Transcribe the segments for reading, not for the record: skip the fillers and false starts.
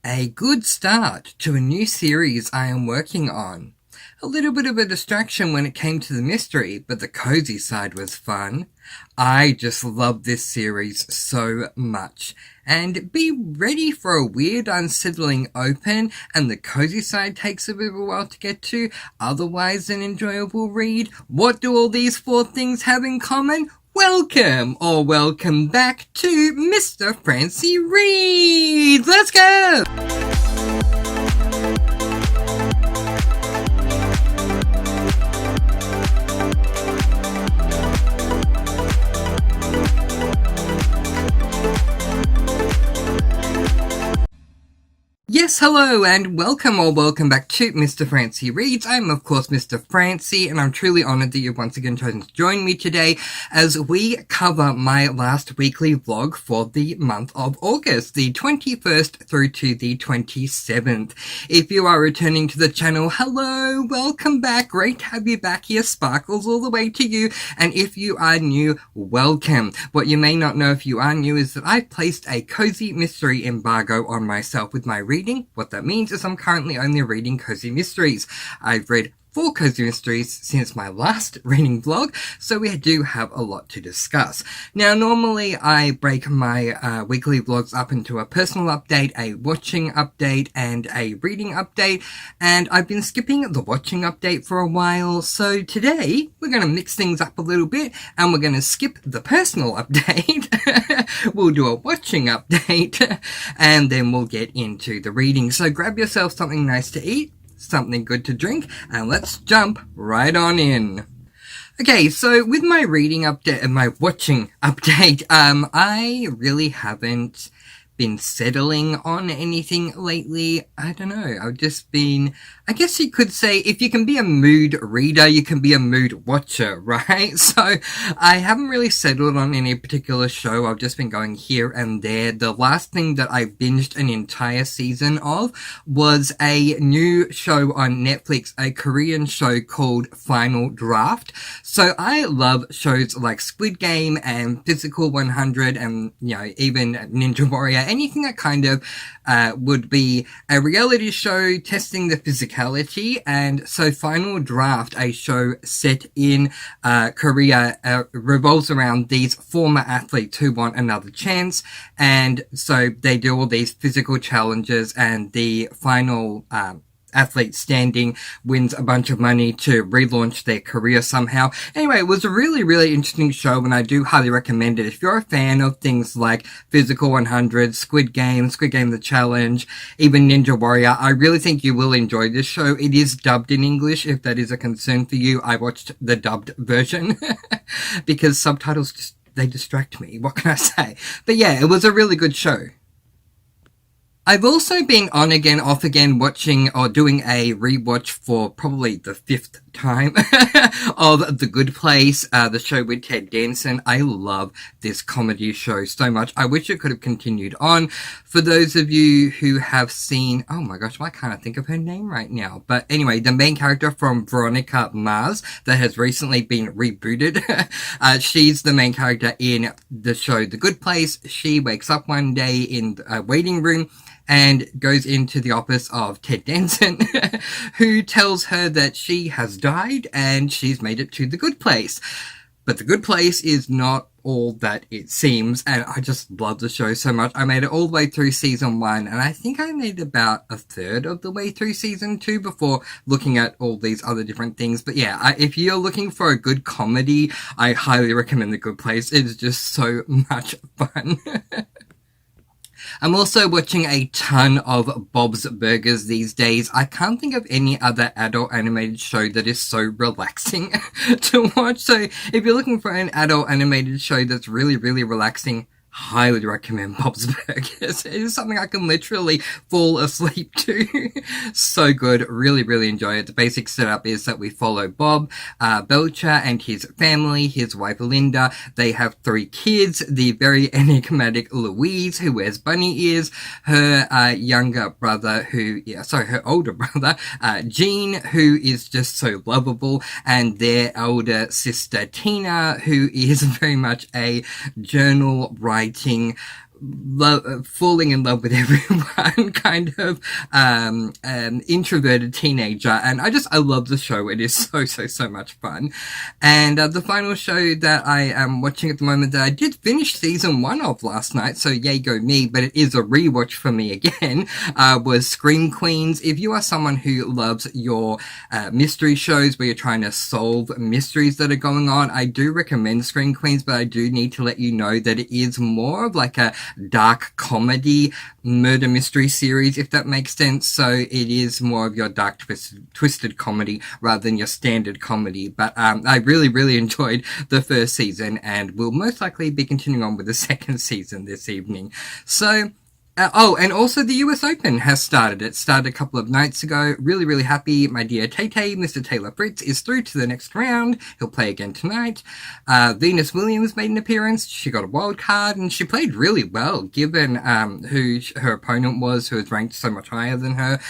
A good start to a new series I am working on. A little bit of a distraction when it came to the mystery, but the cozy side was fun. I just love this series so much. And be ready for a weird, unsettling open, and the cozy side takes a bit of a while to get to, otherwise an enjoyable read. What do all these four things have in common? Welcome, or welcome back to Mr. Francy Reads! Let's go! Yes, hello, and welcome or welcome back to Mr. Francy Reads. I'm, of course, Mr. Francy, and I'm truly honoured that you've once again chosen to join me today as we cover my last weekly vlog for the month of August, the 21st through to the 27th. If you are returning to the channel, hello, welcome back, great to have you back here, sparkles all the way to you, and if you are new, welcome. What you may not know if you are new is that I've placed a cozy mystery embargo on myself with my reading. What that means is I'm currently only reading cozy mysteries. I've read 4 cozy mysteries since my last reading vlog, so we do have a lot to discuss. Now, normally I break my weekly vlogs up into a personal update, a watching update, and a reading update, and I've been skipping the watching update for a while, so today we're going to mix things up a little bit, and we're going to skip the personal update. We'll do a watching update, and then we'll get into the reading. So grab yourself something nice to eat, something good to drink, and let's jump right on in. Okay, so with my reading update and my watching update, I really haven't been settling on anything lately. I don't know, I've just been, I guess you could say, if you can be a mood reader, you can be a mood watcher, right? So I haven't really settled on any particular show. I've just been going here and there. The last thing that I binged an entire season of was a new show on Netflix, a Korean show called Final Draft. So I love shows like Squid Game and Physical 100 and, you know, even Ninja Warrior, anything that kind of would be a reality show testing the physicality. And so Final Draft, a show set in Korea, revolves around these former athletes who want another chance. And so they do all these physical challenges, and the final athlete standing wins a bunch of money to relaunch their career somehow. Anyway, it was a really, really interesting show, and I do highly recommend it. If you're a fan of things like Physical 100, Squid Game The Challenge, even Ninja Warrior, I really think you will enjoy this show. It is dubbed in English, if that is a concern for you. I watched the dubbed version because subtitles they distract me. What can I say? But yeah, it was a really good show. I've also been on again, off again, watching or doing a rewatch for probably the 5th time of The Good Place, the show with Ted Danson. I love this comedy show so much. I wish it could have continued on. For those of you who have seen, oh my gosh, why can't I think of her name right now? But anyway, the main character from Veronica Mars that has recently been rebooted. She's the main character in the show The Good Place. She wakes up one day in a waiting room and goes into the office of Ted Danson, who tells her that she has died and she's made it to the good place. But the good place is not all that it seems, and I just love the show so much. I made it all the way through season 1, and I think I made about a third of the way through season 2 before looking at all these other different things. But yeah, if you're looking for a good comedy, I highly recommend The Good Place. It's just so much fun. I'm also watching a ton of Bob's Burgers these days. I can't think of any other adult animated show that is so relaxing to watch. So if you're looking for an adult animated show that's really, really relaxing, highly recommend Bob's Burgers. It is something I can literally fall asleep to. So good. Really, really enjoy it. The basic setup is that we follow Bob Belcher and his family, his wife Linda. They have 3 kids. The very enigmatic Louise, who wears bunny ears. Her younger brother, her older brother, Gene, who is just so lovable. And their elder sister, Tina, who is very much a journal writing falling in love with everyone kind of introverted teenager, and I love the show. It is so much fun. And the final show that I am watching at the moment that I did finish season 1 of last night, so yay go me, but it is a rewatch for me again, was Scream Queens. If you are someone who loves your mystery shows where you're trying to solve mysteries that are going on, I do recommend Scream Queens, but I do need to let you know that it is more of like a dark comedy murder mystery series, if that makes sense. So it is more of your dark twisted comedy rather than your standard comedy. But I really enjoyed the first season, and will most likely be continuing on with the second season this evening. So and also the US Open has started. It started a couple of nights ago. Really happy. My dear Tay-Tay, Mr. Taylor Fritz, is through to the next round. He'll play again tonight. Venus Williams made an appearance. She got a wild card, and she played really well, given who her opponent was, who was ranked so much higher than her.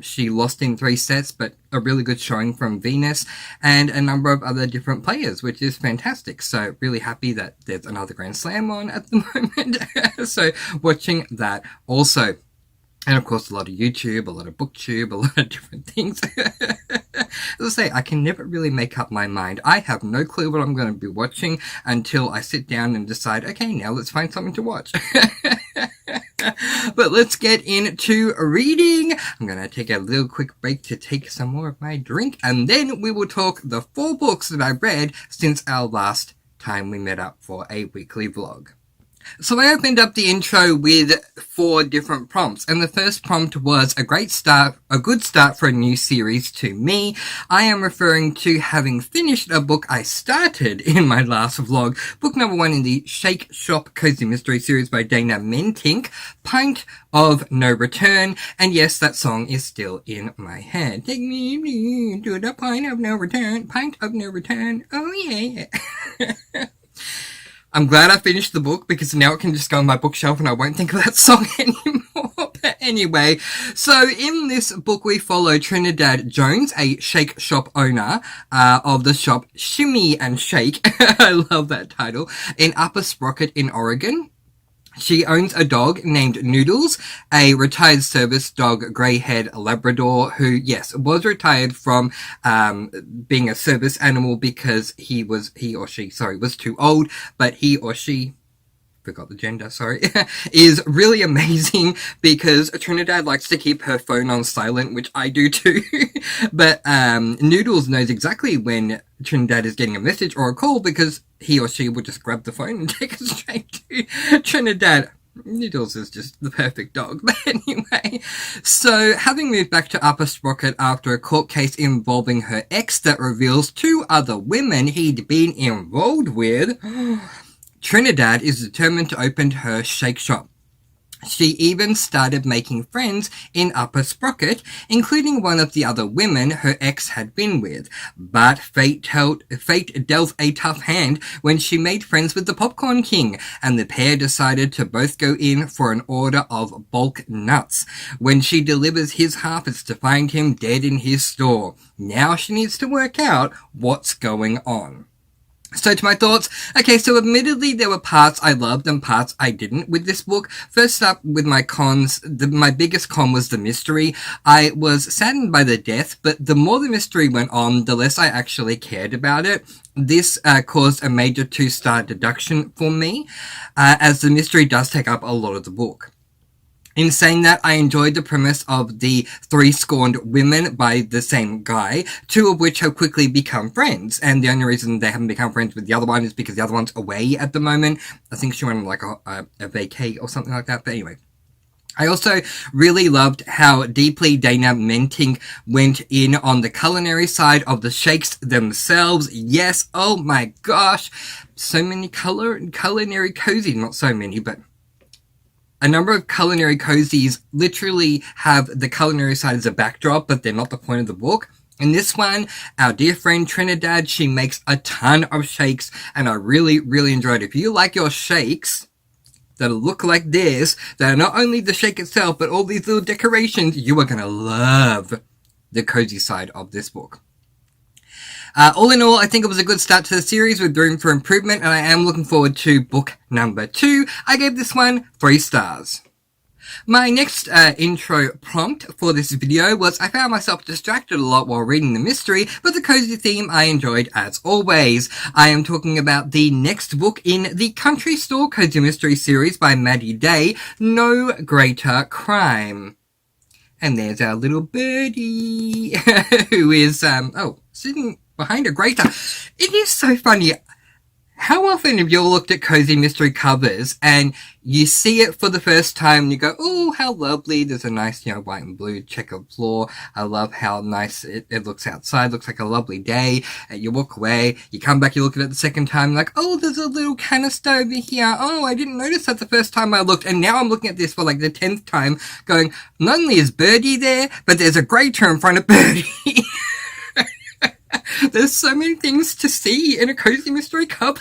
She lost in 3 sets, but a really good showing from Venus and a number of other different players, which is fantastic. So really happy that there's another Grand Slam on at the moment. So watching that also. And of course, a lot of YouTube, a lot of booktube, a lot of different things. As I say, I can never really make up my mind. I have no clue what I'm going to be watching until I sit down and decide, okay, now let's find something to watch. But let's get into reading. I'm going to take a little quick break to take some more of my drink, and then we will talk the 4 books that I've read since our last time we met up for a weekly vlog. So I opened up the intro with 4 different prompts, and the first prompt was a good start for a new series to me. I am referring to having finished a book I started in my last vlog, book number 1 in the Shake Shop Cozy Mystery series by Dana Mentink, Pint of No Return, and yes, that song is still in my head. Take me to the Pint of No Return, Pint of No Return, oh yeah. I'm glad I finished the book, because now it can just go on my bookshelf and I won't think of that song anymore. But anyway, so in this book we follow Trinidad Jones, a shake shop owner of the shop Shimmy and Shake, I love that title, in Upper Sprocket in Oregon. She owns a dog named Noodles, a retired service dog, grey-haired Labrador, who, yes, was retired from being a service animal because he or she was too old, but he or she, forgot the gender, sorry, is really amazing because Trinidad likes to keep her phone on silent, which I do too. But Noodles knows exactly when Trinidad is getting a message or a call because he or she will just grab the phone and take it straight to Trinidad. Noodles is just the perfect dog. But anyway, so having moved back to Upper Sprocket after a court case involving her ex that reveals 2 other women he'd been involved with, Trinidad is determined to open her shake shop. She even started making friends in Upper Sprocket, including one of the other women her ex had been with. But fate dealt a tough hand when she made friends with the Popcorn King, and the pair decided to both go in for an order of bulk nuts. When she delivers his half, it's to find him dead in his store. Now she needs to work out what's going on. So to my thoughts, okay, so admittedly there were parts I loved and parts I didn't with this book. First up with my cons, my biggest con was the mystery. I was saddened by the death, but the more the mystery went on, the less I actually cared about it. This caused a major 2-star deduction for me, as the mystery does take up a lot of the book. In saying that, I enjoyed the premise of the 3 scorned women by the same guy, 2 of which have quickly become friends, and the only reason they haven't become friends with the other one is because the other one's away at the moment. I think she went on like a vacay or something like that, but anyway. I also really loved how deeply Dana Mentink went in on the culinary side of the shakes themselves. Yes, oh my gosh, so many culinary cozy, not so many, but a number of culinary cozies literally have the culinary side as a backdrop, but they're not the point of the book. In this one, our dear friend Trinidad, she makes a ton of shakes, and I really enjoyed it. If you like your shakes that look like this, that are not only the shake itself, but all these little decorations, you are going to love the cozy side of this book. All in all, I think it was a good start to the series with room for improvement, and I am looking forward to book number 2. I gave this one 3 stars. My next intro prompt for this video was I found myself distracted a lot while reading the mystery, but the cozy theme I enjoyed as always. I am talking about the next book in the Country Store Cozy Mystery series by Maddie Day, No Greater Crime. And there's our little birdie, who is, sitting behind a grater. It is so funny. How often have you looked at cozy mystery covers and you see it for the first time and you go, oh, how lovely. There's a nice, white and blue checkered floor. I love how nice it looks outside. Looks like a lovely day. And you walk away. You come back, you look at it the second time, like, oh, there's a little canister over here. Oh, I didn't notice that the first time I looked. And now I'm looking at this for like the 10th time going, not only is Birdie there, but there's a grater in front of Birdie. There's so many things to see in a cozy mystery cover.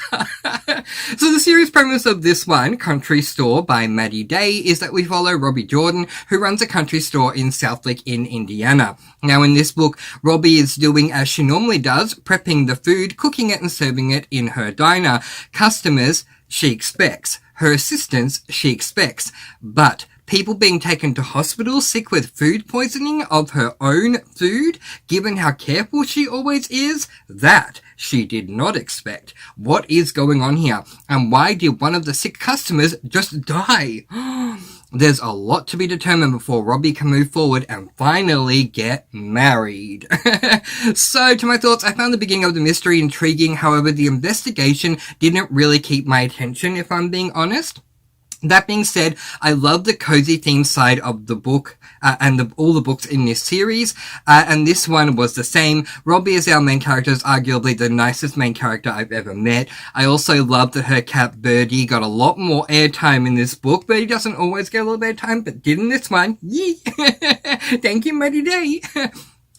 So the series premise of this one, Country Store by Maddie Day, is that we follow Robbie Jordan, who runs a country store in Southlake in Indiana. Now in this book, Robbie is doing as she normally does, prepping the food, cooking it and serving it in her diner. Customers, she expects. Her assistants, she expects. But people being taken to hospital sick with food poisoning of her own food, given how careful she always is, that she did not expect. What is going on here? And why did one of the sick customers just die? There's a lot to be determined before Robbie can move forward and finally get married. So, to my thoughts, I found the beginning of the mystery intriguing. However, the investigation didn't really keep my attention, if I'm being honest. That being said, I love the cozy theme side of the book and all the books in this series, and this one was the same. Robbie as our main character is arguably the nicest main character I've ever met. I also love that her cat Birdie got a lot more airtime in this book. Birdie doesn't always get a little airtime, but did in this one. Yee! Thank you, Maddie Day!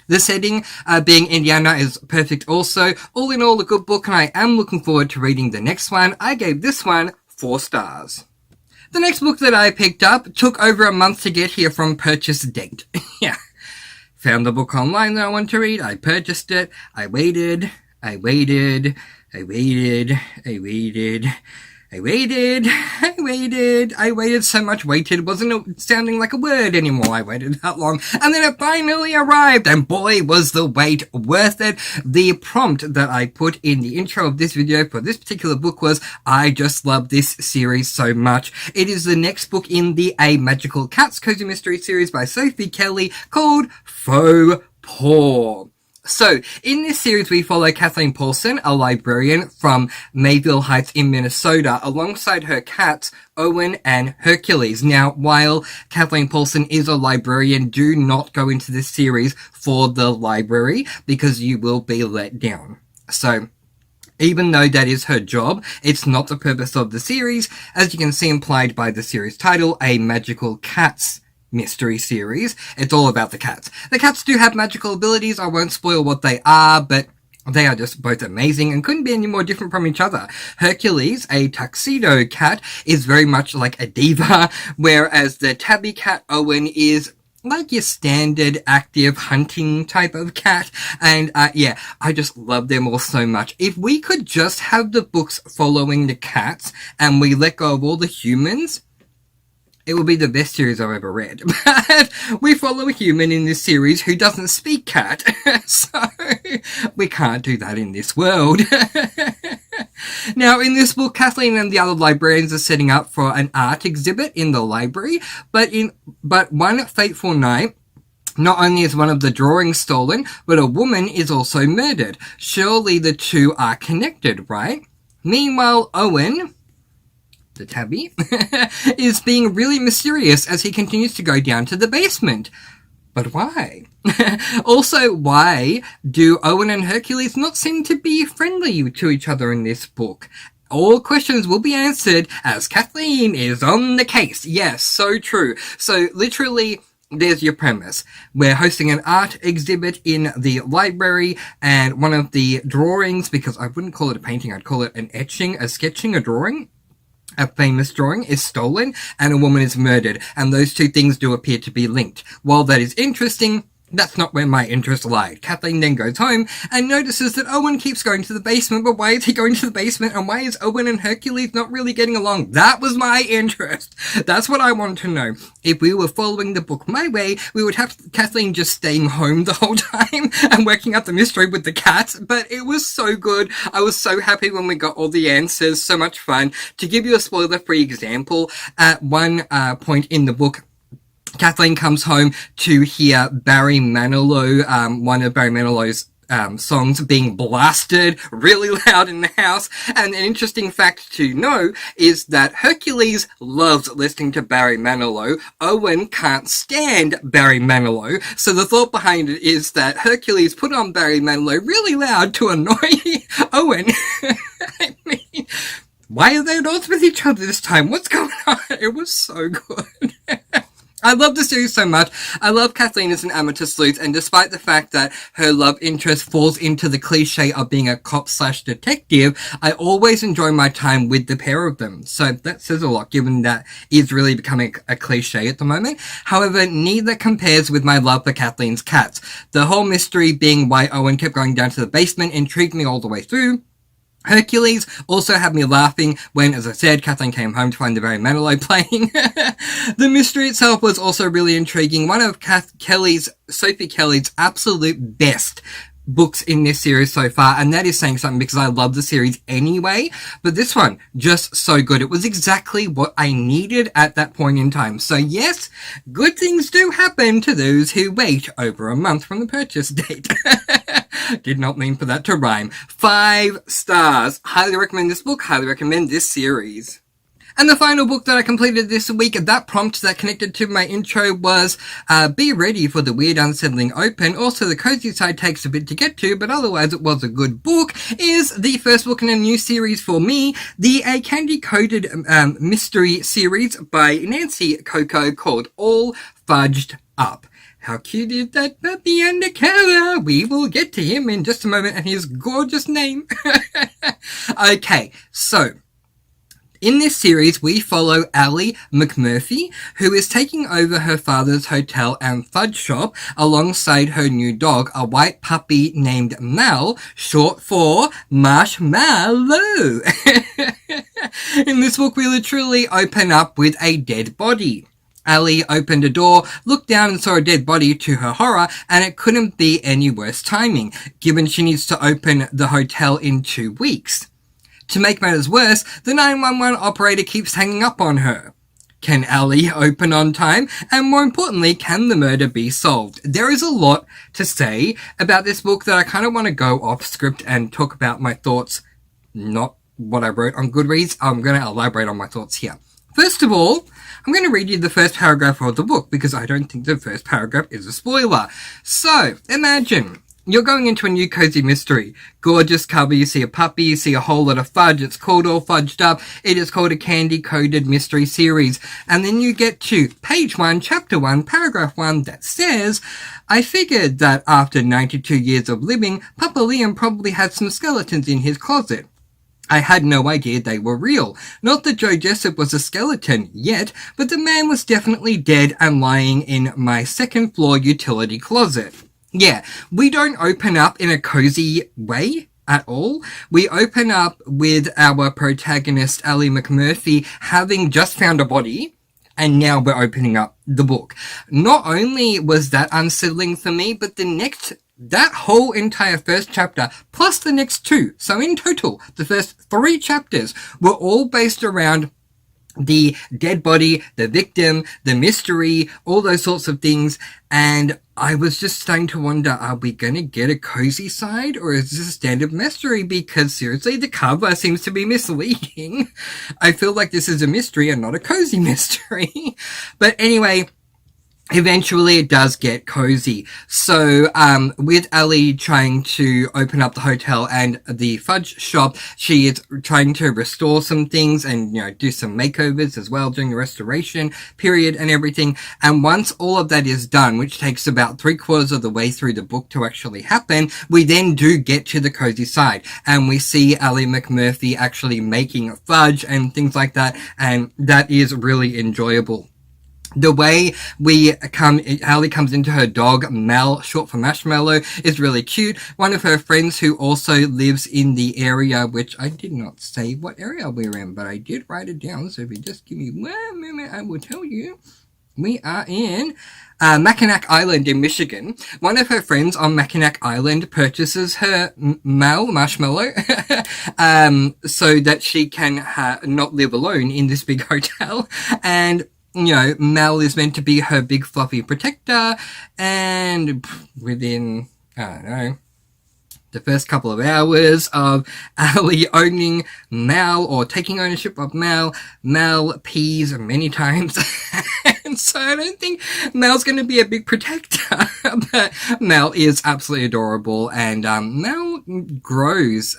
The setting, being Indiana, is perfect also. All in all, a good book, and I am looking forward to reading the next one. I gave this one 4 stars. The next book that I picked up took over a month to get here from purchase date. Yeah. Found the book online that I wanted to read. I purchased it. I waited so much. Waited wasn't sounding like a word anymore. I waited that long. And then it finally arrived. And boy, was the wait worth it. The prompt that I put in the intro of this video for this particular book was, I just love this series so much. It is the next book in the A Magical Cats Cozy Mystery series by Sophie Kelly called Faux Paw. So, in this series, we follow Kathleen Paulson, a librarian from Mayville Heights in Minnesota, alongside her cats, Owen and Hercules. Now, while Kathleen Paulson is a librarian, do not go into this series for the library, because you will be let down. So, even though that is her job, it's not the purpose of the series, as you can see implied by the series title, A Magical Cats Mystery series. It's all about the cats. The cats do have magical abilities. I won't spoil what they are, but they are just both amazing and couldn't be any more different from each other. Hercules, a tuxedo cat, is very much like a diva, whereas the tabby cat Owen is like your standard active hunting type of cat. And yeah, I just love them all so much. If we could just have the books following the cats and we let go of all the humans, it will be the best series I've ever read. But we follow a human in this series who doesn't speak cat, so we can't do that in this world. Now, in this book, Kathleen and the other librarians are setting up for an art exhibit in the library, but one fateful night, not only is one of the drawings stolen, but a woman is also murdered. Surely the two are connected, right? Meanwhile, Owen, the tabby, is being really mysterious as he continues to go down to the basement. But why? Also, why do Owen and Hercules not seem to be friendly to each other in this book? All questions will be answered as Kathleen is on the case. Yes, so true. So literally, there's your premise. We're hosting an art exhibit in the library, and one of the drawings, because I wouldn't call it a painting, I'd call it an etching, a sketching, a drawing. A famous drawing is stolen and a woman is murdered, and those two things do appear to be linked. While that is interesting, That's not where my interest lied. Kathleen then goes home and notices that Owen keeps going to the basement, but why is he going to the basement, and why is Owen and Hercules not really getting along? That was my interest. That's what I wanted to know. If we were following the book my way, we would have Kathleen just staying home the whole time and working out the mystery with the cats, but it was so good. I was so happy when we got all the answers. So much fun. To give you a spoiler-free example, at one point in the book, Kathleen comes home to hear Barry Manilow, one of Barry Manilow's songs being blasted really loud in the house. And an interesting fact to know is that Hercules loves listening to Barry Manilow. Owen can't stand Barry Manilow. So the thought behind it is that Hercules put on Barry Manilow really loud to annoy Owen. I mean, why are they at odds with each other this time? What's going on? It was so good. I love the series so much. I love Kathleen as an amateur sleuth, and despite the fact that her love interest falls into the cliche of being a cop/detective, I always enjoy my time with the pair of them. So that says a lot, given that is really becoming a cliche at the moment. However, neither compares with my love for Kathleen's cats. The whole mystery being why Owen kept going down to the basement intrigued me all the way through. Hercules also had me laughing when, as I said, Kathleen came home to find the Barry Manilow playing. The mystery itself was also really intriguing. One of Sophie Kelly's absolute best books in this series so far, and that is saying something because I love the series anyway, but this one, just so good. It was exactly what I needed at that point in time. So yes, good things do happen to those who wait over a month from the purchase date. Did not mean for that to rhyme. 5 stars. Highly recommend this book. Highly recommend this series. And the final book that I completed this week, that prompt that connected to my intro was Be Ready for the Weird Unsettling Open. Also, the cozy side takes a bit to get to, but otherwise it was a good book. Is the first book in a new series for me, the candy-coated mystery series by Nancy Coco called All Fudged Up. How cute is that puppy undercover? We will get to him in just a moment and his gorgeous name. Okay, so in this series, we follow Allie McMurphy, who is taking over her father's hotel and fudge shop alongside her new dog, a white puppy named Mal, short for Marshmallow. In this book, we literally open up with a dead body. Allie opened a door, looked down and saw a dead body to her horror, and it couldn't be any worse timing, given she needs to open the hotel in 2 weeks. To make matters worse, the 911 operator keeps hanging up on her. Can Allie open on time? And more importantly, can the murder be solved? There is a lot to say about this book that I kind of want to go off script and talk about my thoughts, not what I wrote on Goodreads. I'm going to elaborate on my thoughts here. First of all, I'm going to read you the first paragraph of the book because I don't think the first paragraph is a spoiler. So, imagine you're going into a new cozy mystery. Gorgeous cover, you see a puppy, you see a whole lot of fudge. It's called All Fudged Up. It is called a candy-coated mystery series. And then you get to page 1, chapter 1, paragraph 1 that says, I figured that after 92 years of living, Papa Liam probably had some skeletons in his closet. I had no idea they were real. Not that Joe Jessup was a skeleton yet, but the man was definitely dead and lying in my second floor utility closet. Yeah, we don't open up in a cozy way at all. We open up with our protagonist, Allie McMurphy, having just found a body, and now we're opening up the book. Not only was that unsettling for me, but that whole entire first chapter, plus the next 2, so in total, the first 3 chapters were all based around the dead body, the victim, the mystery, all those sorts of things, and I was just starting to wonder, are we going to get a cozy side, or is this a standard mystery? Because seriously, the cover seems to be misleading. I feel like this is a mystery and not a cozy mystery. But anyway, eventually it does get cozy. So, with Allie trying to open up the hotel and the fudge shop, she is trying to restore some things and, do some makeovers as well during the restoration period and everything. And once all of that is done, which takes about 3/4 of the way through the book to actually happen, we then do get to the cozy side. And we see Allie McMurphy actually making fudge and things like that. And that is really enjoyable. The way Hallie comes into her dog, Mal, short for Marshmallow, is really cute. One of her friends who also lives in the area, which I did not say what area we're in, but I did write it down, so if you just give me 1 minute, I will tell you. We are in Mackinac Island in Michigan. One of her friends on Mackinac Island purchases her Marshmallow so that she can not live alone in this big hotel. And you know, Mel is meant to be her big fluffy protector, and within, I don't know, the first couple of hours of Ali owning Mal or taking ownership of Mal pees many times. And so I don't think Mal's going to be a big protector, but Mal is absolutely adorable, and Mal grows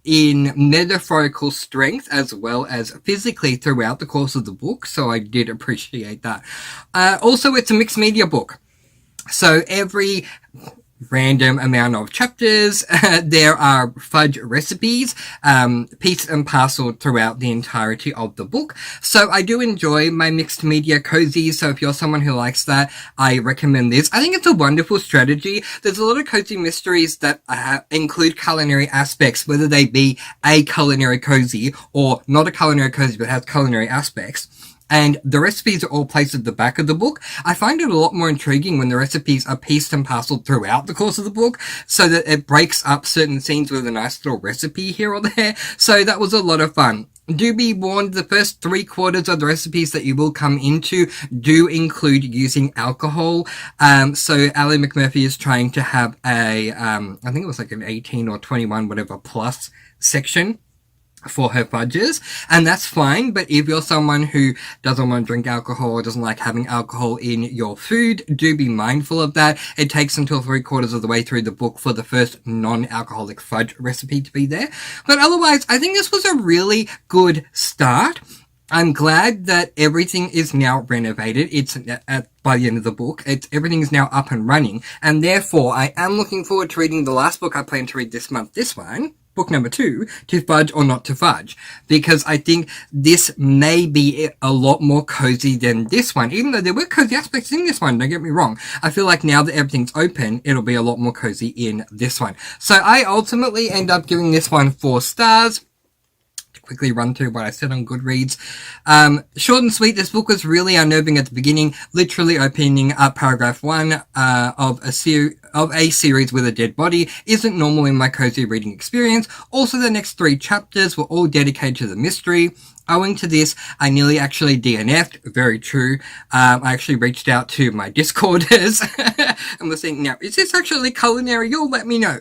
in metaphorical strength as well as physically throughout the course of the book, so I did appreciate that. Also, it's a mixed media book, so every random amount of chapters, there are fudge recipes, piece and parcel throughout the entirety of the book. So I do enjoy my mixed media cozy, so if you're someone who likes that, I recommend this. I think it's a wonderful strategy. There's a lot of cozy mysteries that include culinary aspects, whether they be a culinary cozy or not a culinary cozy but has culinary aspects. And the recipes are all placed at the back of the book. I find it a lot more intriguing when the recipes are pieced and parceled throughout the course of the book, so that it breaks up certain scenes with a nice little recipe here or there. So that was a lot of fun. Do be warned, the first 3/4 of the recipes that you will come into do include using alcohol. So Ally McMurphy is trying to have I think it was like an 18 or 21, whatever, plus section for her fudges, and that's fine. But if you're someone who doesn't want to drink alcohol or doesn't like having alcohol in your food, do be mindful of that. It takes until 3/4 of the way through the book for the first non-alcoholic fudge recipe to be there. But otherwise, I think this was a really good start. I'm glad that everything is now renovated. It's by the end of the book, everything is now up and running, and therefore I am looking forward to reading the last book I plan to read this month. This one, book number 2, To Fudge or Not to Fudge, because I think this may be a lot more cozy than this one, even though there were cozy aspects in this one, don't get me wrong. I feel like now that everything's open, it'll be a lot more cozy in this one. So I ultimately end up giving this one 4 stars. Quickly run through what I said on Goodreads. Short and sweet, this book was really unnerving at the beginning, literally opening up paragraph 1 of a series with a dead body isn't normal in my cozy reading experience. Also, the next 3 chapters were all dedicated to the mystery. Owing to this, I nearly actually DNF'd. Very true. I actually reached out to my Discorders and was saying, now, is this actually culinary? You'll let me know.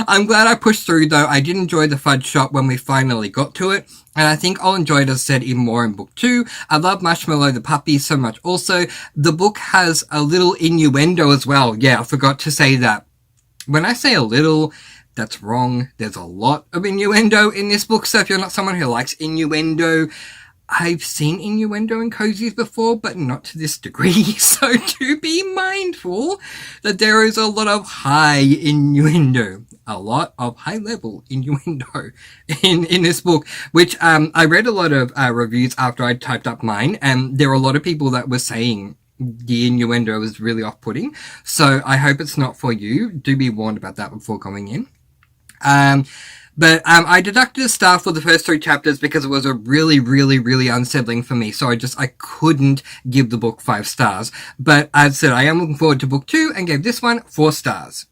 I'm glad I pushed through, though. I did enjoy the fudge shop when we finally got to it, and I think I'll enjoy it, as said, even more in book 2. I love Marshmallow the puppy so much. Also, the book has a little innuendo as well. Yeah, I forgot to say that. When I say a little, that's wrong. There's a lot of innuendo in this book, so if you're not someone who likes innuendo, I've seen innuendo in cozies before, but not to this degree, so do be mindful that there is a lot of high innuendo, a lot of high-level innuendo in this book, which I read a lot of reviews after I typed up mine, and there were a lot of people that were saying the innuendo was really off-putting, so I hope it's not for you. Do be warned about that before going in. But I deducted a star for the first 3 chapters because it was a really, really, really unsettling for me. So I couldn't give the book 5 stars. But as I said, I am looking forward to book 2 and gave this one 4 stars.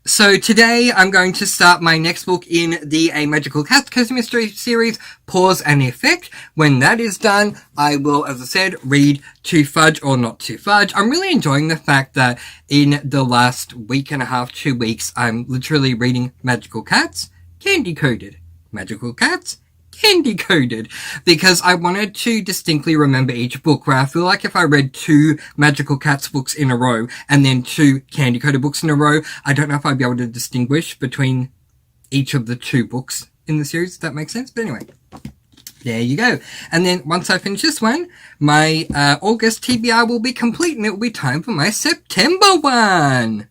So today I'm going to start my next book in the A Magical Cat Cozy Mystery series, Pause and Effect. When that is done, I will, as I said, read To Fudge or Not to Fudge. I'm really enjoying the fact that in the last week and a half, 2 weeks, I'm literally reading Magical Cats, candy-coded. Magical Cats, candy-coded. Because I wanted to distinctly remember each book, where I feel like if I read 2 Magical Cats books in a row and then 2 candy-coded books in a row, I don't know if I'd be able to distinguish between each of the 2 books in the series, if that makes sense. But anyway, there you go. And then once I finish this one, my August TBR will be complete and it will be time for my September one.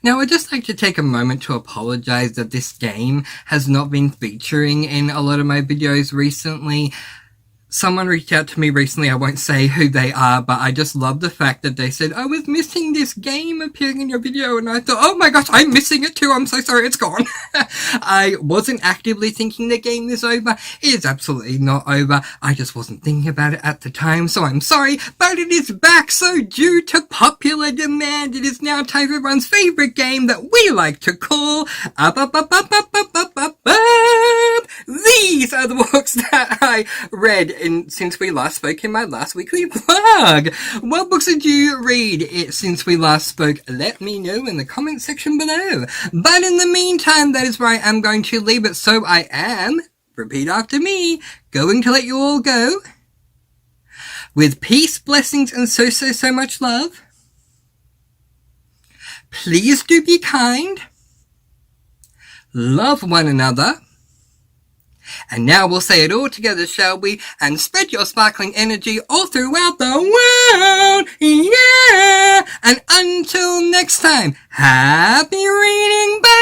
Now, I'd just like to take a moment to apologize that this game has not been featuring in a lot of my videos recently. Someone reached out to me recently, I won't say who they are, but I just love the fact that they said, I was missing this game appearing in your video, and I thought, oh my gosh, I'm missing it too, I'm so sorry, it's gone. I wasn't actively thinking the game is over. It is absolutely not over. I just wasn't thinking about it at the time, so I'm sorry, but it is back, so due to popular demand, it is now time for everyone's favourite game that we like to call These are the books that I read since we last spoke in my last weekly vlog. What books did you read since we last spoke? Let me know in the comment section below. But in the meantime, that is where I am going to leave it. So I am, repeat after me, going to let you all go. With peace, blessings, and so much love. Please do be kind. Love one another. And now we'll say it all together, shall we? And spread your sparkling energy all throughout the world. Yeah! And until next time, happy reading. Bye!